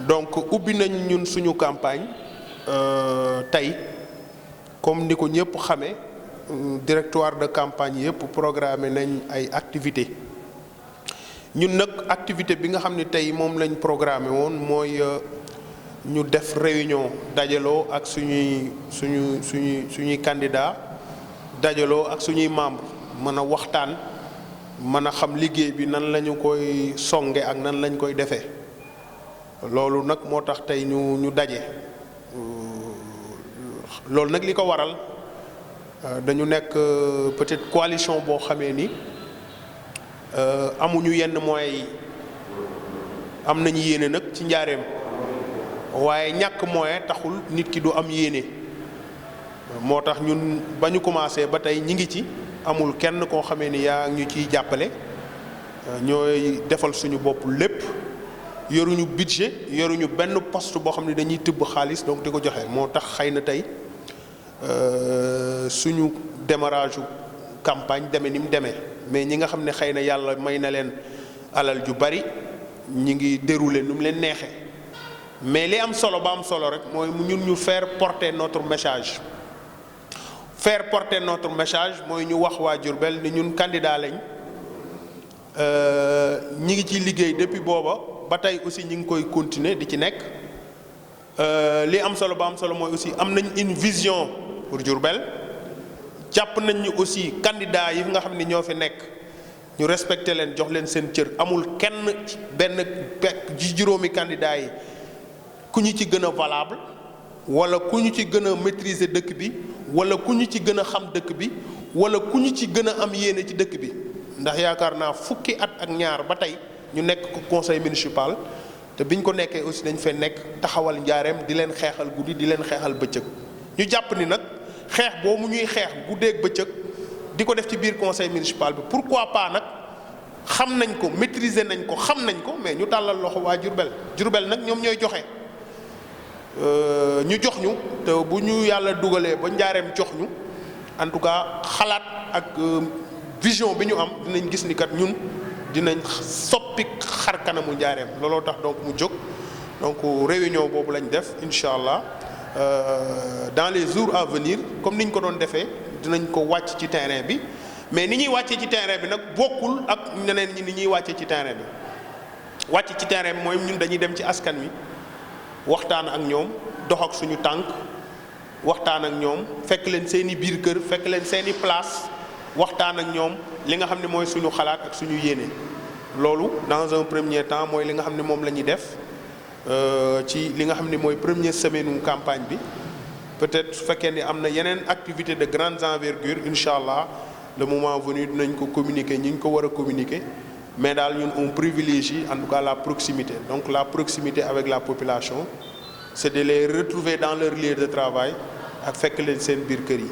donc ubbi nañ ñun suñu campagne tey comme ni ko ñëpp xamee directoire de campagne yëpp programmé nañ ay activités ñun nag activité bi nga xam ne tey moom lañ programmé woon mooy ñu def réunion dajaloo ak suñuy candidat dajaloo ak suñuy membre mën a waxtaan mën a xam liggéey bi nan lañu koy songe ak nan lañ koy defee loolu nag moo tax tey ñu daje loolu nag li ko waral dañu nekk peut-être coalition boo xamee ni amuñu yenn moyens yi am nañu yéene nag ci njaareem waaye ñàkk moyen taxul nit ki du am yéene moo tax ñun ba ñu commencé ba tey ñi ngi ci amul kenn koo xamee ni yaa ñu ciy jàppale ñooy defal suñu bopp lépp yoruñu budget yoruñu benn poste boo xam ne dañuy tibb xaalis donc di ko joxe moo tax xëy na tey suñu démarrage campagne demee ni mu demee mais ñi nga xam ne xëy na yàlla may na leen alal ju bari ñi ngi dérouler nu mu leen neexee mais li am solo ba am solo rek mooy ñun ñu faire porter notre message mooy ñu wax waa Diourbel ni ñun candidat lañ ñi ngi ciy liggéey depuis booba ba tey aussi ñi ngi koy continuer di ci nekk li am solo ba am solo mooy aussi am nañ une vision pour Diourbel jàpp nañ ñu aussi candidat yi nga xam ni ñoo fi nekk ñu respecté leen jox leen seen cër amul kenn benn juróomi candidat yi ku ñu ci gën a valable wala ku ñu ci gën a maîtriser dëkk bi wala ku ñu ci gën a xam dëkk bi wala ku ñu ci gën a am yéene ci dëkk bi ndax yaakaar naa fukki at ak ñaar ba tey ñu nekk ko conseil municipal te biñ ko nekkee aussi dañ fee nekk taxawal njaareem di leen xeexal guddi di leen xeexal bëccëg ñu jàpp ni nag xeex boobu ñuy xeex guddeeg bëccëg di ko def ci biir conseil municipal bi pourquoi pas nag xam nañ ko maîtriser nañ ko xam nañ ko mais ñu tàllal loxo waa Diourbel nag ñoom ñooy joxe ñu jox ñu te bu ñu yàlla dugalee ba njaareem jox ñu en tout cas xalaat ak vision bi ñu am dinañ gis ni kat ñun dinañ soppi xar kanamu njaareem looloo tax donc mu jóg donc réunion boobu lañ def incha allah dans les jours à venir comme niñ ko doon defee dinañ ko wàcc ci terrain bi mais ni ñuy wàccee ci terrain bi nag bokkul ak ñeneen ñi ni ñuy wàccee ci terrain bi wàcc ci terrain bi mooy ñun dañuy dem ci askan wi waxtaan ak ñoom dox ak suñu tànk waxtaan ak ñoom fekk leen seeni biir kër fekk leen seeni place waxtaan ak ñoom li nga xam ne mooy suñu xalaat ak suñu yéene loolu dans un premier temps mooy li nga xam ne moom la ñuy def ci li nga xam ne mooy première semaine campagne bi peut-être su fekkee ni am na yeneen activité de grande envergure incha allah le moment venu dinañ ko communiquer ñi ñu ko war a communiquer mais daal ñun on privilégie en tout cas la proximité donc la proximité avec la population c'est de les retrouver dans leur lieu de travail ak fekk leen seen biir kër yi